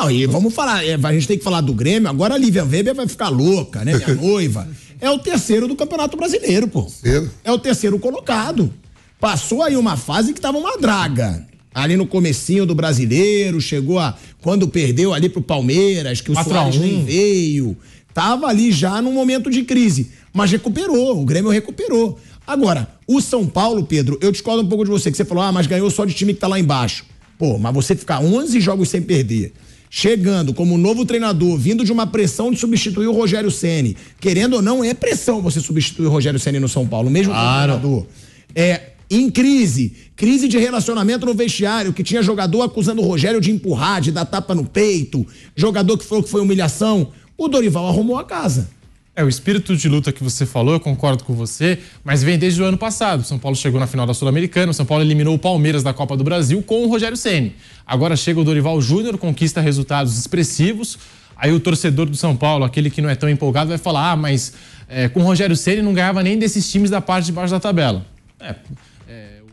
Não, e vamos falar, a gente tem que falar do Grêmio, agora a Lívia Weber vai ficar louca, né, minha noiva. É o terceiro do Campeonato Brasileiro, pô. É o terceiro colocado. Passou aí uma fase que tava uma draga. Ali no comecinho do Brasileiro, chegou quando perdeu ali pro Palmeiras, que o Soares nem veio. Tava ali já num momento de crise, mas recuperou, o Grêmio recuperou. Agora, o São Paulo, Pedro, eu discordo um pouco de você, que você falou, mas ganhou só de time que tá lá embaixo. Pô, mas você ficar 11 jogos sem perder, chegando como novo treinador, vindo de uma pressão de substituir o Rogério Ceni, querendo ou não, é pressão você substituir o Rogério Ceni no São Paulo, mesmo como treinador. Em crise de relacionamento no vestiário, que tinha jogador acusando o Rogério de empurrar, de dar tapa no peito, jogador que falou que foi humilhação, o Dorival arrumou a casa. O espírito de luta que você falou, eu concordo com você, mas vem desde o ano passado. O São Paulo chegou na final da Sul-Americana, o São Paulo eliminou o Palmeiras da Copa do Brasil com o Rogério Ceni. Agora chega o Dorival Júnior, conquista resultados expressivos. Aí o torcedor do São Paulo, aquele que não é tão empolgado, vai falar, mas com o Rogério Ceni não ganhava nem desses times da parte de baixo da tabela.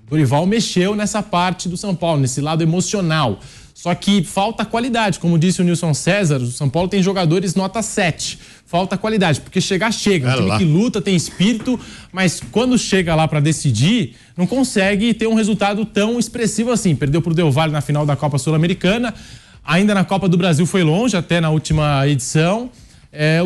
O Dorival mexeu nessa parte do São Paulo, nesse lado emocional. Só que falta qualidade, como disse o Nilson César, o São Paulo tem jogadores nota 7. Falta qualidade, porque chega. Um time que luta, tem espírito, mas quando chega lá para decidir, não consegue ter um resultado tão expressivo assim. Perdeu pro Del Valle na final da Copa Sul-Americana, ainda na Copa do Brasil foi longe, até na última edição.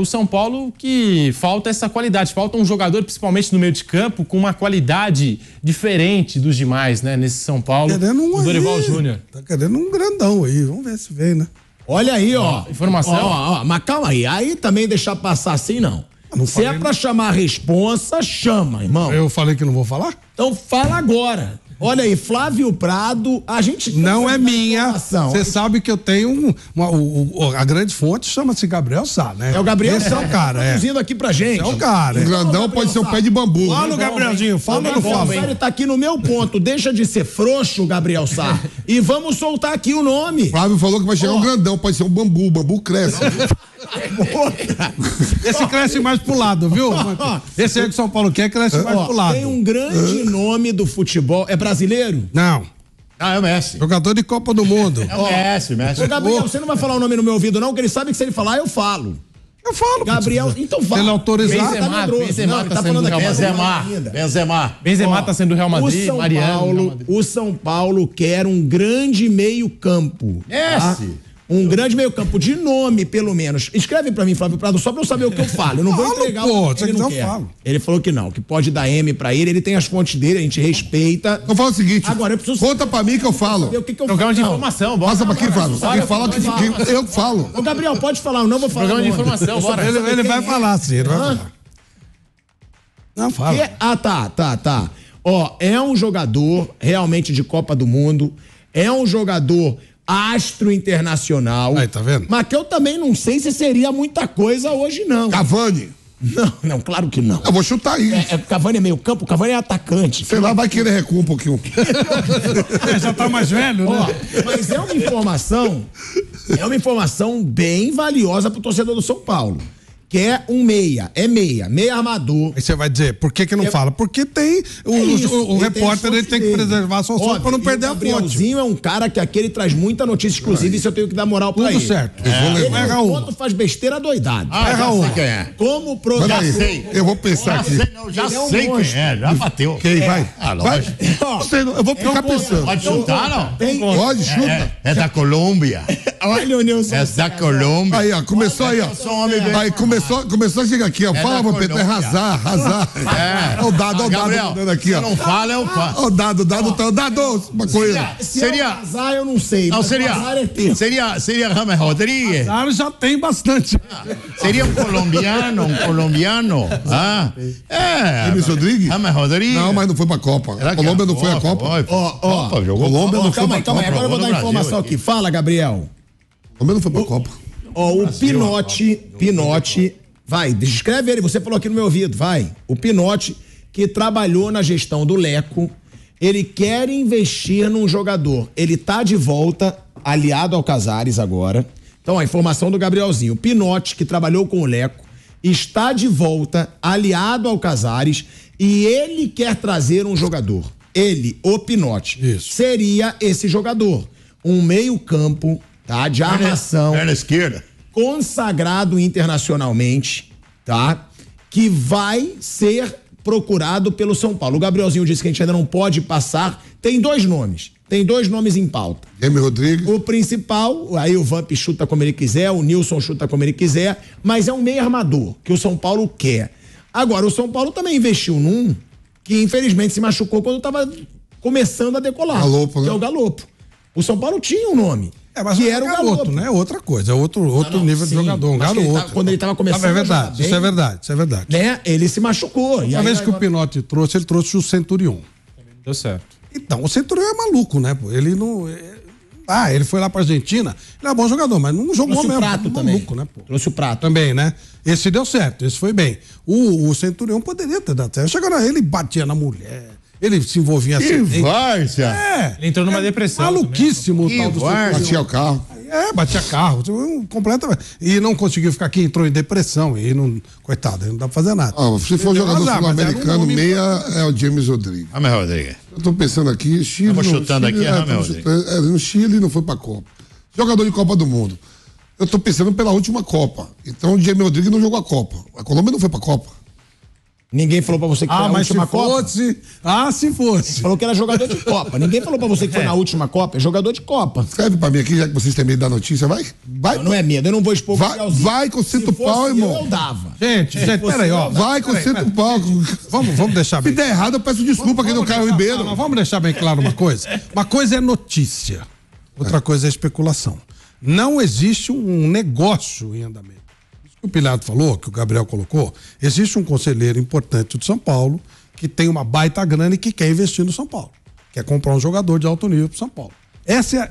O São Paulo que falta essa qualidade, falta um jogador, principalmente no meio de campo, com uma qualidade diferente dos demais, né? Nesse São Paulo, o Dorival Júnior. Tá querendo um grandão aí, vamos ver se vem, né? Olha aí, informação. Mas calma aí também deixar passar assim não. Se é pra chamar a responsa, chama, irmão. Eu falei que não vou falar? Então fala agora. Olha aí, Flávio Prado, a gente... Não é minha. Você sabe que eu tenho a grande fonte chama-se Gabriel Sá, né? É o Gabriel Sá. Esse é o cara, produzindo aqui pra gente. É o cara. O grandão pode ser um pé de bambu. Fala no Gabrielzinho, fala no Flávio. Ele tá aqui no meu ponto, deixa de ser frouxo, Gabriel Sá, e vamos soltar aqui o nome. Flávio falou que vai chegar um grandão, pode ser um bambu, o bambu cresce. Esse cresce mais pro lado, viu? Esse aí que o São Paulo quer, cresce mais pro lado. Tem um grande nome do futebol, é brasileiro? Não. É o Messi. Jogador de Copa do Mundo. É o Messi. Ô, Gabriel, você não vai falar o nome no meu ouvido não, porque ele sabe que se ele falar, eu falo. Eu falo. Gabriel, então fala. Ele autorizar. Benzema tá sendo do Real Madrid. Benzema tá sendo do Real Madrid, Mariano. O São Paulo quer um grande meio campo. Um grande meio campo de nome, pelo menos. Escreve pra mim, Flávio Prado, só pra eu saber o que eu falo. Eu não vou entregar o que ele não quer. Ele falou que não, que pode dar M pra ele tem as fontes dele, a gente respeita. Eu falo o seguinte, agora eu preciso... conta pra mim que eu falo. Programa de informação, bora. Passa pra aqui, Flávio. Quem fala que eu falo. Ô, Gabriel, pode falar, eu não vou falar. Programa de informação, bora. Ele vai falar, sim, ele vai falar. Não, fala. Tá. É um jogador realmente de Copa do Mundo, é um jogador astro internacional. Aí, tá vendo? Mas que eu também não sei se seria muita coisa hoje, não. Cavani. Não, claro que não. Eu vou chutar aí. Cavani é meio campo, o Cavani é atacante. Sei lá, vai querer recuar um pouquinho. Já tá mais velho, né? Mas é uma informação bem valiosa pro torcedor do São Paulo. Que é um meia armador. Aí você vai dizer, por que não fala? Porque tem o repórter, ele tem que preservar a sua sorte pra não perder a fonte. O Gabrielzinho é um cara que aquele traz muita notícia exclusiva, isso eu tenho que dar moral pra ele. Tudo certo. Ele no faz besteira doidado. Já sei quem é. Como produtor. Já sei. Eu vou pensar aqui. Já sei quem é, já bateu. Quem vai? Lógico. Eu vou ficar pensando. Pode chutar, não? Pode, chuta. É da Colômbia. Olha o Nilson. É da Colômbia. Aí, ó, começou aí, ó. Aí começou a chegar aqui, ó. Fala, Vampeta, é arrasar. Olha o dado mandando aqui, ó. Não fala, eu falo. Olha o dado, uma coisa. Seria arrasar, eu não sei. Não, seria James Rodrigues. Já tem bastante. Seria um colombiano. James Rodrigues? James Rodrigues. Não, mas não foi pra Copa. A Colômbia não foi a Copa. Colômbia não foi pra Copa. Agora eu vou dar informação aqui. Fala, Gabriel. Colômbia não foi pra Copa. O Pinotti, vai, descreve ele, você falou aqui no meu ouvido, vai. O Pinotti, que trabalhou na gestão do Leco, ele quer investir num jogador. Ele tá de volta, aliado ao Casares agora. Então, a informação do Gabrielzinho. O Pinotti, que trabalhou com o Leco, está de volta, aliado ao Casares, e ele quer trazer um jogador. Ele, o Pinotti, seria esse jogador. Um meio-campo tá? De armação. Perna esquerda. Consagrado internacionalmente, tá? Que vai ser procurado pelo São Paulo. O Gabrielzinho disse que a gente ainda não pode passar. Tem dois nomes em pauta. James Rodrigues. O principal, aí o Vamp chuta como ele quiser, o Nilson chuta como ele quiser, mas é um meio armador, que o São Paulo quer. Agora, o São Paulo também investiu num que infelizmente se machucou quando estava começando a decolar. Galopo, né? Que é o Galopo. O São Paulo tinha um nome. Mas que era o Galopo, né? Outra coisa, é outro nível de jogador, um Galopo. Quando ele estava começando é verdade, isso é verdade. Né? Ele se machucou. Uma vez que o Pinotti trouxe, ele trouxe o Centurion. Deu certo. Então, o Centurion é maluco, né? Ele não... ele foi lá pra Argentina, ele é bom jogador, mas não jogou mesmo. O Prato maluco, também. né? Pô? Trouxe o Prato. Também, né? Esse deu certo, esse foi bem. O Centurion poderia ter dado certo. Chegou ele batia na mulher, ele se envolvia assim. Que várzea! Ele entrou numa depressão. Maluquíssimo o tal do Centurion. Batia o carro. Batia carro, completamente. E não conseguiu ficar aqui, entrou em depressão. E não, coitado, não dá pra fazer nada. Se for jogador sul-americano, meia é o James Rodrigues. James Rodrigues. Eu tô pensando aqui, Chile. Estamos chutando aqui, James Rodrigues. No Chile não foi pra Copa. Jogador de Copa do Mundo. Eu tô pensando pela última Copa. Então o James Rodrigues não jogou a Copa. A Colômbia não foi pra Copa. Ninguém falou pra você que foi na última Copa. Se fosse. Falou que era jogador de Copa. Ninguém falou pra você que foi na última Copa. É jogador de Copa. Escreve pra mim aqui, já que vocês têm medo da notícia, vai. Não é medo, eu não vou expor. Vai com o pau, irmão. Eu dava. Gente, peraí, ó. Vai com o pau. Vamos deixar bem. Se der errado, eu peço desculpa aqui no Caio Ribeiro. Vamos deixar bem claro uma coisa. Uma coisa é notícia, outra coisa é especulação. Não existe um negócio em andamento. O Pilato falou, que o Gabriel colocou, existe um conselheiro importante do São Paulo que tem uma baita grana e que quer investir no São Paulo. Quer comprar um jogador de alto nível pro São Paulo.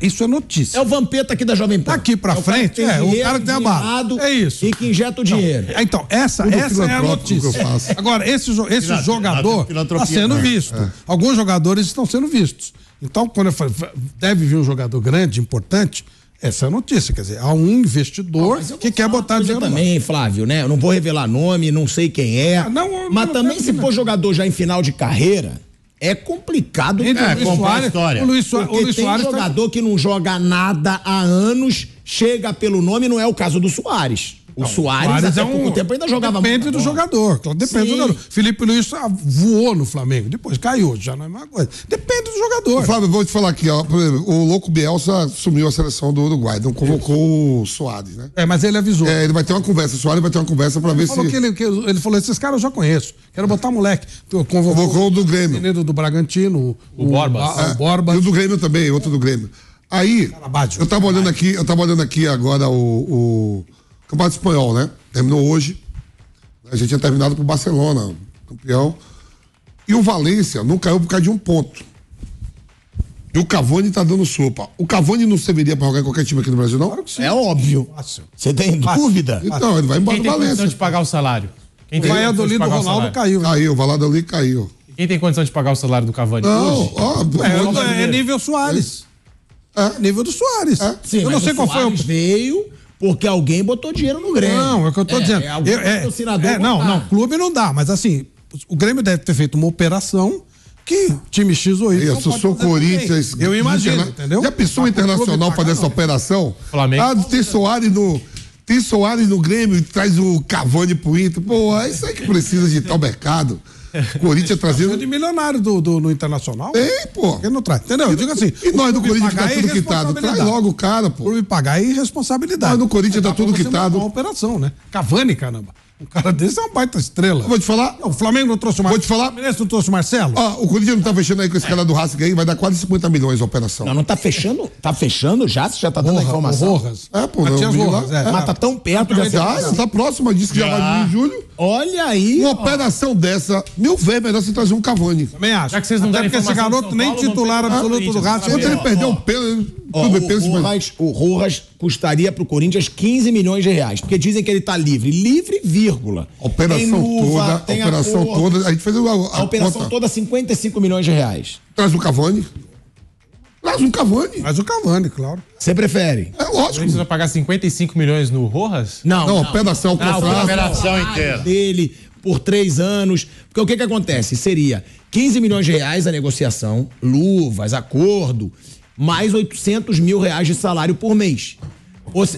Isso é notícia. É o Vampeta aqui da Jovem Pan. Daqui pra frente, o cara que tem a bala. É isso. E que injeta o dinheiro. Então, essa é a notícia. Agora, esse jogador está sendo visto. Alguns jogadores estão sendo vistos. Então, quando eu falo, deve vir um jogador grande, importante, essa é a notícia, quer dizer, há um investidor que quer botar dinheiro também, Flávio, né? Eu não vou revelar nome, não sei quem é. Mas também se for jogador já em final de carreira, é complicado. Comprar a história. O Luiz Soares jogador que não joga nada há anos, chega pelo nome, não é o caso do Soares. O Soares até pouco tempo ainda jogava muito. Depende do jogador. Depende do jogador. Felipe Luiz voou no Flamengo, depois caiu, já não é a mesma coisa. Depende do jogador. Flávio, vou te falar aqui, ó. Por exemplo, o louco Bielsa assumiu a seleção do Uruguai, não convocou o Soares, né? Mas ele avisou. Ele vai ter uma conversa, o Soares vai ter uma conversa pra ver se... Ele falou, esses caras eu já conheço, quero botar moleque. Convocou o do Grêmio. O menino do Bragantino, o Borbas. O Borbas. E o do Grêmio também, outro do Grêmio. Aí, eu tava olhando aqui agora o Campeonato Espanhol, né? Terminou hoje. A gente tinha terminado pro Barcelona, campeão. E o Valência não caiu por causa de um ponto. E o Cavani tá dando sopa. O Cavani não serviria pra jogar em qualquer time aqui no Brasil, não? Claro que sim. É óbvio. Você tem dúvida? Então, ele vai embora do Quem tem Valência. condição de pagar o salário? O Valladolid do Ronaldo caiu. Caiu, o Valladolid caiu. Quem tem condição de pagar o salário do Cavani hoje? É nível Soares. Nível do Soares. Sim, eu não sei qual foi o... veio porque alguém botou dinheiro no Grêmio. Não, é o que eu tô dizendo. Não, clube não dá, mas assim, o Grêmio deve ter feito uma operação que time X ou Y. Eu sou o Corinthians. Eu imagino, entendeu? Já pensou o Internacional fazer essa operação? Flamengo. Tem Soares no Grêmio e traz o Cavani pro Inter. Pô, é isso aí que precisa de tal mercado. Corinthians trazendo. De milionário no Internacional. Tem, pô. Por que não traz? Entendeu? Eu digo assim. E nós do Corinthians tá tudo quitado. Traz logo o cara, pô. Por me pagar e responsabilidade. Nós do Corinthians tá tudo quitado. Uma operação, né? Cavani, caramba. Um cara desse é um baita estrela. Eu vou te falar. O Flamengo não trouxe o Marcelo. Vou te falar. O Fluminense não trouxe o Marcelo. O Corinthians não tá fechando aí com esse cara do Racing aí, vai dar quase 50 milhões a operação. Não tá fechando? Tá fechando já? Você já tá dando a informação? Rojas. Pô, mas tá tão perto de já tá próximo, disse que já vai vir em julho. Olha aí. Uma operação dessa, mil vezes melhor você trazer um Cavani. Também acho. Já que vocês não deram porque esse garoto nem titular absoluto do Racing. Ontem ele perdeu o pênalti. O Rojas custaria pro Corinthians 15 milhões de reais, porque dizem que ele tá livre, vírgula. Operação toda, a gente fez a operação conta. Toda 55 milhões de reais. Traz o Cavani. Traz um Cavani. Traz o Cavani, claro. Você prefere? É lógico. Você vai pagar 55 milhões no Rojas? Não, operação, operação inteira. Dele por 3 anos. Porque o que acontece? Seria 15 milhões de reais a negociação, luvas, acordo. mais R$800 mil de salário por mês.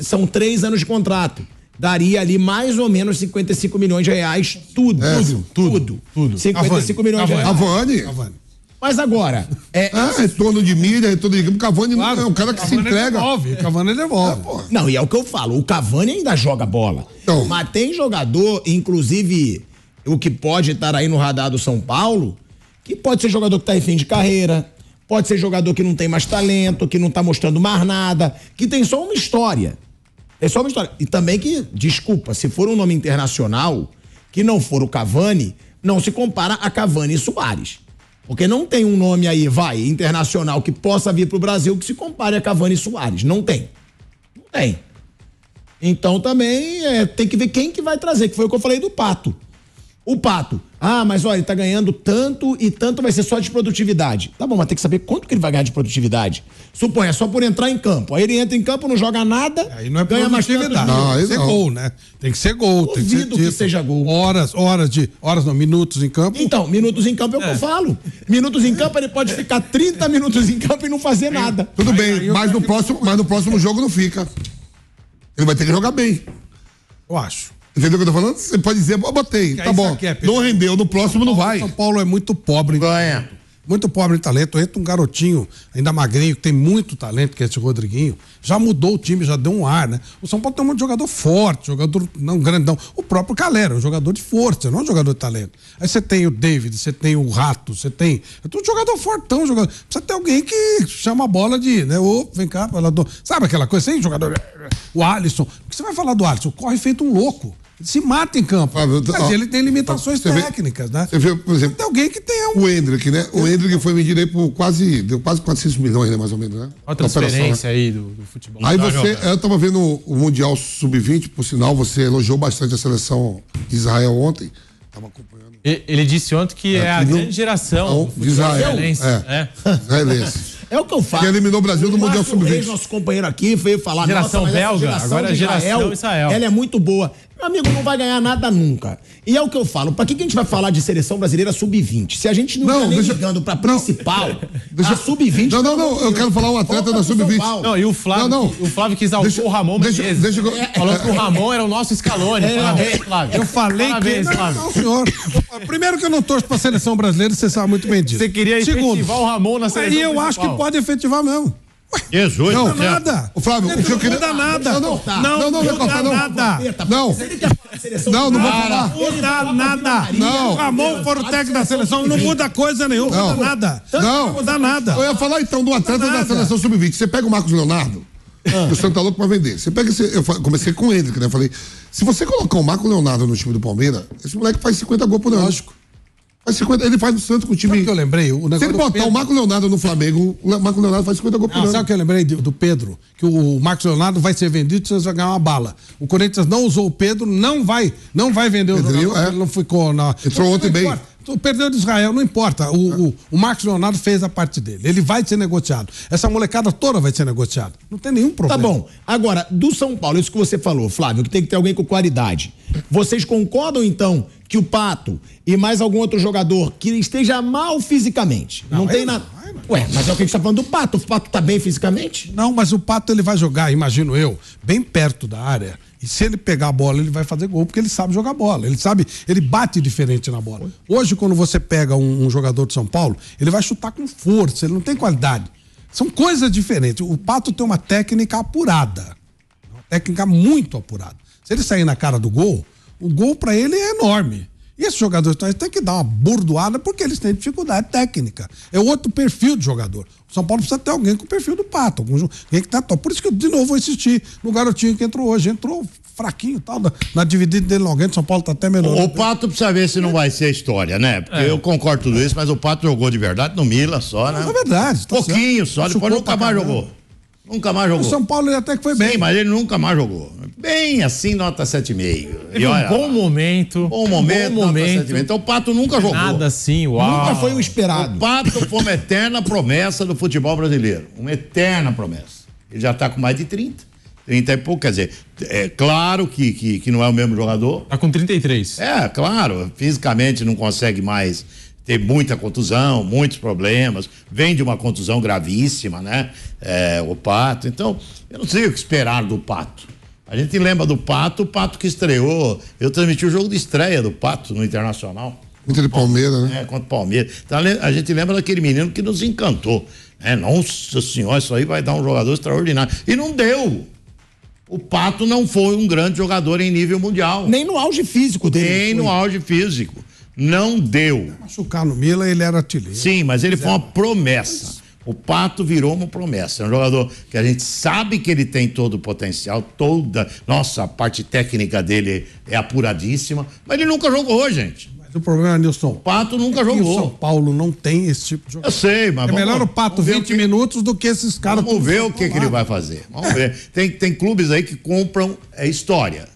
São 3 anos de contrato. Daria ali mais ou menos R$55 milhões, tudo. 55 milhões de reais. Cavani. Mas agora... retorno de mídia, retorno de equipe. Cavani é um cara que se entrega. Cavani devolve. Não, e é o que eu falo. O Cavani ainda joga bola. Então, mas tem jogador, inclusive, o que pode estar aí no radar do São Paulo, que pode ser jogador que está em fim de carreira, pode ser jogador que não tem mais talento, que não está mostrando mais nada, que tem só uma história. É só uma história. E também que, desculpa, se for um nome internacional, que não for o Cavani, não se compara a Cavani e Suárez. Porque não tem um nome aí, internacional que possa vir pro Brasil que se compare a Cavani e Suárez. Não tem. Não tem. Então também tem que ver quem que vai trazer, que foi o que eu falei do Pato. O Pato, mas olha, ele tá ganhando tanto e tanto vai ser só de produtividade. Tá bom, mas tem que saber quanto que ele vai ganhar de produtividade. Suponha, só por entrar em campo. Aí ele entra em campo, não joga nada, aí não é ganha mais produtividade. Tem que ser gol, né? Tem que ser gol. Duvido que seja gol. Minutos em campo. Então, minutos em campo é o que eu falo. Minutos em campo, ele pode ficar 30 minutos em campo e não fazer nada. Tudo bem, mas no próximo jogo não fica. Ele vai ter que jogar bem. Eu acho. Entendeu o que eu tô falando? Você pode dizer, botei, tá bom. Não rendeu, no próximo não vai. São Paulo é muito pobre. Ganha. Muito pobre em talento. Entra um garotinho, ainda magrinho, que tem muito talento, que é esse Rodriguinho. Já mudou o time, já deu um ar, né? O São Paulo tem um monte de jogador forte, jogador não grandão. O próprio Calera, um jogador de força, não um jogador de talento. Aí você tem o David, você tem o Rato, você tem. É tudo jogador fortão, jogador. Precisa ter alguém que chama a bola de, né? Vem cá, falador. Sabe aquela coisa assim, jogador? O Alisson. O que você vai falar do Alisson? Corre feito um louco. Ele se mata em campo. Mas ele tem limitações técnicas, né? Você vê, por exemplo, tem alguém que tem o Endrick, né? O Endrick foi vendido aí por deu quase 400 milhões, né? Mais ou menos, né? Olha a transferência aí do futebol. Aí eu tava vendo o Mundial Sub-20, por sinal, você elogiou bastante a seleção de Israel ontem. Tava acompanhando. Ele disse ontem que é a grande geração de Israel. Israelense. É o que eu falo. Que eliminou o Brasil do Mundial Sub-20. Nosso companheiro aqui veio falar. Geração belga, agora é geração Israel. Ela é muito boa. Meu amigo, não vai ganhar nada nunca. E é o que eu falo. Pra que a gente vai falar de seleção brasileira Sub-20? Se a gente não tá nem ligando pra principal, a Sub-20... Não. Eu quero falar um atleta da Sub-20. Não, e o Flávio que exaltou o Ramon falando que o Ramon era o nosso Scaloni. Parabéns, Flávio. Eu falei Parabéns, Flávio. Não, senhor. Primeiro que eu não torço pra seleção brasileira, você sabe muito bem disso. Você queria efetivar o Ramon na seleção E eu acho que pode efetivar mesmo. Jesus, não muda nada. O Flávio, o que eu queria... Não muda nada. Não muda nada. Não vou falar. Não muda nada. Não. O Ramon for o técnico da seleção, não muda coisa nenhuma. Não muda nada. Não muda nada. Eu ia falar então do atleta da seleção Sub-20. Você pega o Marcos Leonardo, o Santos tá louco pra vender. Você pega eu comecei com o Hendrick, né? Eu falei, se você colocar o Marcos Leonardo no time do Palmeiras, esse moleque faz 50 gols por ano. Lógico. Ele faz no Santos com o time. Sabe o que eu lembrei? Se ele botar o Marcos Leonardo no Flamengo, o Marcos Leonardo faz 50 gols por ano. Sabe o que eu lembrei do Pedro? Que o Marcos Leonardo vai ser vendido, você vai ganhar uma bala. O Corinthians não usou o Pedro, não vai vender o jogador. Ele não ficou na. Entrou ontem bem. Perdeu de Israel, não importa. O Marcos Leonardo fez a parte dele. Ele vai ser negociado. Essa molecada toda vai ser negociada. Não tem nenhum problema. Tá bom. Agora, do São Paulo, isso que você falou, Flávio, que tem que ter alguém com qualidade. Vocês concordam, então, que o Pato e mais algum outro jogador que esteja mal fisicamente? Não tem nada. Ué, mas é o que a gente tá falando do Pato. O Pato tá bem fisicamente? Não, mas o Pato ele vai jogar, imagino eu, bem perto da área. E se ele pegar a bola, ele vai fazer gol, porque ele sabe jogar bola. Ele bate diferente na bola. Hoje, quando você pega um jogador de São Paulo, ele vai chutar com força, ele não tem qualidade. São coisas diferentes. O Pato tem uma técnica apurada. Uma técnica muito apurada. Se ele sair na cara do gol, o gol pra ele é enorme. E esses jogadores têm que dar uma burdoada porque eles têm dificuldade técnica. É outro perfil de jogador. O São Paulo precisa ter alguém com o perfil do Pato. Alguém que tá top. Por isso que eu, de novo, vou insistir no garotinho que entrou hoje. Entrou fraquinho e tal. Na dividida dele no alguém, São Paulo tá até melhor. O Pato precisa ver se não vai ser a história, né? Porque eu concordo tudo isso, mas o Pato jogou de verdade no Mila só, né? É verdade. Tá pouquinho certo. Só, depois nunca mais jogou. Nunca mais jogou. O São Paulo ele até que foi bem. Sim, mas ele nunca mais jogou. Bem assim, nota 7,5. Teve um bom momento. Bom momento. Então o Pato nunca jogou. Nada assim, uau. Nunca foi o esperado. O Pato foi uma eterna promessa do futebol brasileiro. Uma eterna promessa. Ele já tá com mais de 30 e pouco, quer dizer, é claro que não é o mesmo jogador. Tá com 33. É, claro, fisicamente não consegue mais teve muita contusão, muitos problemas, vem de uma contusão gravíssima, né? O Pato. Então, eu não sei o que esperar do Pato. A gente lembra do Pato, o Pato que estreou. Eu transmiti o jogo de estreia do Pato no Internacional. Contra o Palmeiras, né? Contra o Palmeiras. Então, a gente lembra daquele menino que nos encantou. Nossa senhora, isso aí vai dar um jogador extraordinário. E não deu. O Pato não foi um grande jogador em nível mundial. Nem no auge físico dele. Nem no auge físico. Não deu. Machucar no Milan, ele era artilheiro. Sim, mas ele foi uma promessa. O Pato virou uma promessa. É um jogador que a gente sabe que ele tem todo o potencial, nossa, a parte técnica dele é apuradíssima, mas ele nunca jogou, gente. Mas o problema, Nilson, o Pato nunca jogou. O São Paulo não tem esse tipo de jogador. Eu sei, mas é melhor o Pato 20 minutos do que esses caras. Vamos ver o que ele vai fazer. Vamos ver. Tem clubes aí que compram história,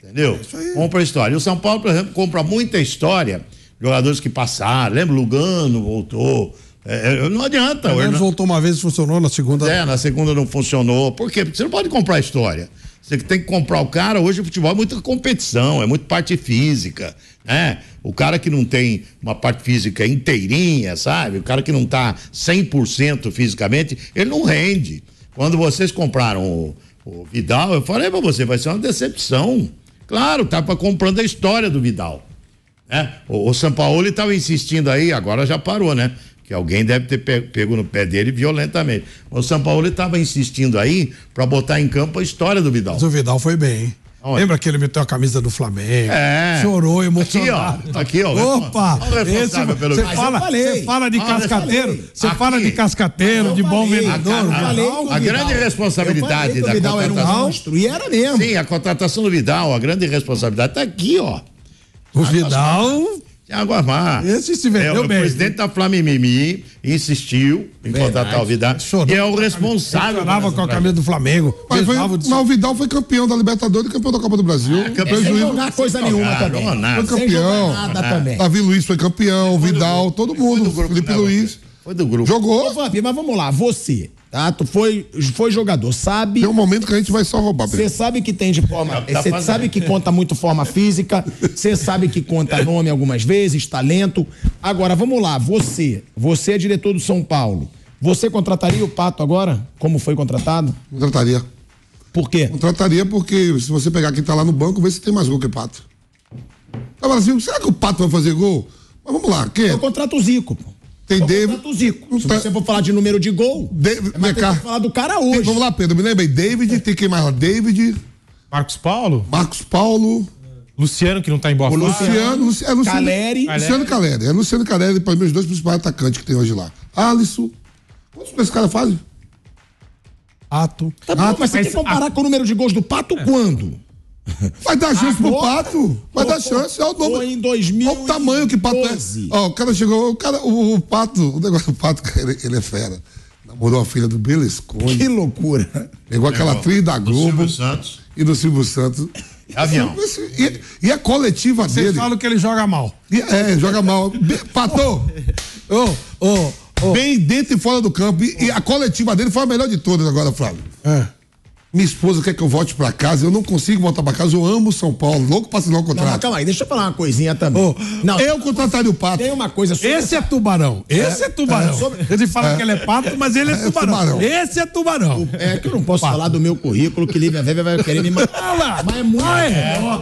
entendeu? Compra história. E o São Paulo, por exemplo, compra muita história. Jogadores que passaram, lembra? Lugano voltou. Não adianta. O voltou uma vez e funcionou, na segunda. Na segunda não funcionou. Por quê? Porque você não pode comprar história. Você tem que comprar o cara. Hoje o futebol é muita competição, é muito parte física, né? O cara que não tem uma parte física inteirinha, sabe? O cara que não tá 100% fisicamente, ele não rende. Quando vocês compraram o Vidal, eu falei pra você, vai ser uma decepção. Claro, tava comprando a história do Vidal. O Sampaoli estava insistindo aí, agora já parou, né? Que alguém deve ter pego no pé dele violentamente. O Sampaoli estava insistindo aí para botar em campo a história do Vidal. Mas o Vidal foi bem, hein? Lembra que ele meteu a camisa do Flamengo? Chorou, emocionado. Aqui, ó. Opa! Você fala de cascateiro? Você fala de cascateiro, de bom vendedor? A grande responsabilidade da Vidal era um monstro, e era mesmo. Sim, a contratação do Vidal, a grande responsabilidade está aqui, ó. O Vidal. Thiago Amar. Esse se vendeu bem. O presidente da Flamimimi insistiu em contratar o Vidal. E é o responsável. Chorava com a camisa do Flamengo. Mas o Vidal foi campeão da Libertadores e campeão da Copa do Brasil. Sem jogar coisa nenhuma também. Foi campeão. Nada também. Davi Luiz foi campeão, Vidal, todo mundo. Felipe Luiz. Foi do grupo. Jogou. Ô, Vamp, mas vamos lá, você, tá? Tu foi jogador, sabe? Tem um momento que a gente vai só roubar. Você sabe que tem de forma. Você sabe que conta muito forma física, você sabe que conta nome algumas vezes, talento. Agora, vamos lá, você é diretor do São Paulo. Você contrataria o Pato agora? Como foi contratado? Contrataria. Por quê? Contrataria porque se você pegar quem tá lá no banco, vê se tem mais gol que o Pato. Agora, assim, será que o Pato vai fazer gol? Mas vamos lá, quem? Eu contrato o Zico, pô. Tem David. Se você for falar de número de gol, mas tem que falar do cara hoje. Vamos lá, Pedro, me lembra aí. David, tem quem mais lá? David. Marcos Paulo. Luciano, que não tá em boa forma. Luciano Caleri. Luciano Caleri. É Luciano Caleri, para mim, os dois principais atacantes que tem hoje lá. Alisson. Quantos esse cara fazem? Pato. Tá bom, mas você tem que comparar com o número de gols do Pato quando? Vai dar chance pro Pato. Vai dar chance. Olha o nome. Foi em 2012. Olha o tamanho que o Pato é. Ó, o cara chegou. O Pato. O negócio do Pato, ele é fera. Namorou a filha do Berlusconi. Que loucura. Pegou aquela atriz da Globo. E do Silvio Santos. Avião. E a coletiva dele. Vocês falam que ele joga mal. Joga mal. Pato. Bem dentro e fora do campo. E a coletiva dele foi a melhor de todas agora, Flávio. Minha esposa quer que eu volte pra casa, eu não consigo voltar pra casa, eu amo São Paulo, louco pra assinar o contrato. Não, calma aí, deixa eu falar uma coisinha também. Não, eu contrataria o Pato. Tem uma coisa sobre Esse é tubarão. Esse é tubarão. Ele fala que ele é pato, mas ele é tubarão. Esse é tubarão. É que eu não posso falar do meu currículo, que Lívia Weber vai querer me matar. Mas é muito melhor.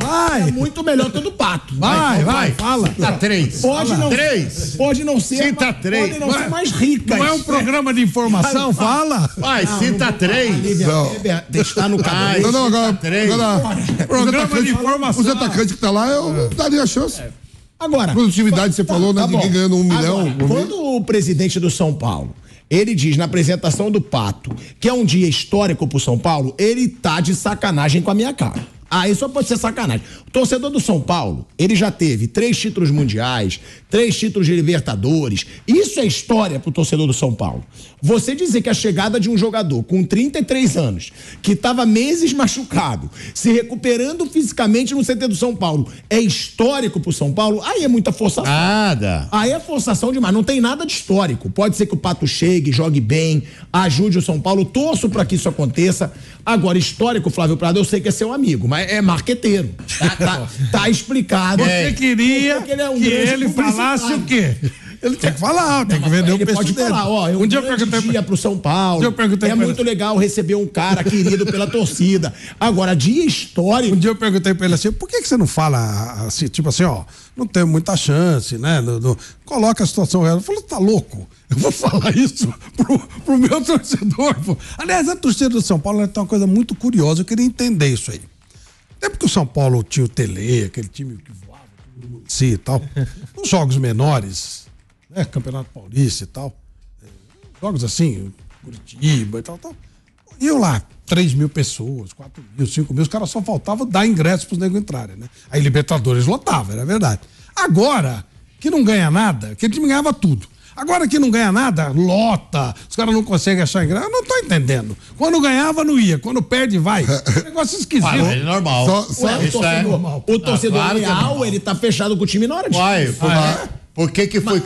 É muito melhor que o do Pato. Vai, fala. Tá 3. Pode não ser. Cita 3. Pode não ser mais rica. Não é um programa de informação? Fala. Vai, cita 3. Lívia Weber está no cabelo. Não, agora programa de informação. Os atacantes que tá lá, eu daria a chance. Agora. Produtividade, você falou, né? Ninguém ganhando 1 milhão. Quando o presidente do São Paulo, ele diz na apresentação do Pato que é um dia histórico pro São Paulo, ele tá de sacanagem com a minha cara. Aí só pode ser sacanagem. O torcedor do São Paulo, ele já teve 3 títulos mundiais, 3 títulos de Libertadores. Isso é história pro torcedor do São Paulo. Você dizer que a chegada de um jogador com 33 anos, que estava meses machucado, se recuperando fisicamente no CT do São Paulo, é histórico pro São Paulo, aí é muita forçação. Nada. Aí é forçação demais, não tem nada de histórico. Pode ser que o Pato chegue, jogue bem, ajude o São Paulo, torço para que isso aconteça. Agora, histórico, Flávio Prado, eu sei que é seu amigo, mas é marqueteiro. Tá explicado. Você queria que ele falasse o quê? Ele tem que falar, tem que vender o peixe pode dele. falar, ó, Um dia eu perguntei dia pro São Paulo. eu perguntei é pra muito ele. legal receber um cara querido pela torcida. Agora, dia histórico. Um dia eu perguntei pra ele assim, por que você não fala assim, tipo assim, ó, não tem muita chance, né? Coloca a situação real. Ele falou, tá louco? Eu vou falar isso pro meu torcedor. Pô. Aliás, a torcida do São Paulo tem uma coisa muito curiosa, eu queria entender isso aí. Até porque o São Paulo tinha o Tele, aquele time que voava, time do Muricy e tal. Nos jogos menores, né? Campeonato Paulista e tal. Jogos assim, Curitiba e tal. Iam lá 3 mil pessoas, 4 mil, 5 mil. Os caras só faltavam dar ingressos pros negros entrarem, né? Aí Libertadores lotava, era verdade. Agora, que não ganha nada, aquele time ganhava tudo. Agora que não ganha nada, lota. Os caras não conseguem achar ingresso. Eu não tô entendendo. Quando ganhava, não ia. Quando perde, vai. Negócio esquisito. É normal. O torcedor real, ele tá fechado com o time na hora de. Por que foi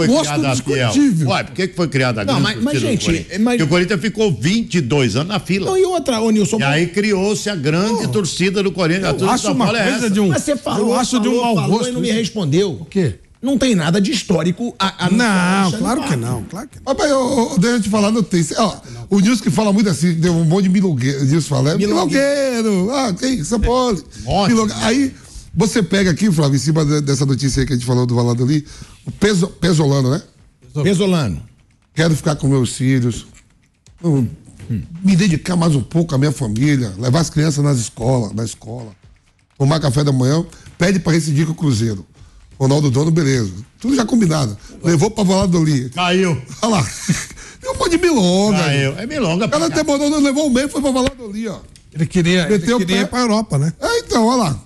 criada a Fiel? Uai, por que foi criada a grande mas gente, Porque o Corinthians ficou 22 anos na fila. Não, e outra, ô Nilson. E aí criou-se a grande torcida do Corinthians. Eu acho uma coisa de um. Mas você falou, de um mau gosto. E não me respondeu. O quê? Não tem nada de histórico não, claro que não, claro que não. Rapaz, deixa eu te falar a notícia. Ó, o Nilson que fala muito assim, deu um monte de milongueiro. O Nilson fala, milongueiro. Quem? São Paulo. Aí, você pega aqui, Flávio, em cima dessa notícia aí que a gente falou do Valladolid, o Pesolano, né? Pesolano. Quero ficar com meus filhos, me dedicar mais um pouco à minha família, levar as crianças na escola, tomar café da manhã, pede pra rescindir com o Cruzeiro. Ronaldo Dono, beleza. Tudo já combinado. Levou pra Valladolid. Caiu. Olha lá. Tem um monte de milonga. Caiu. É milonga. O cara até levou um mês, foi pra Valladolid, ó. Ele queria ir pra Europa, né? Então, olha lá.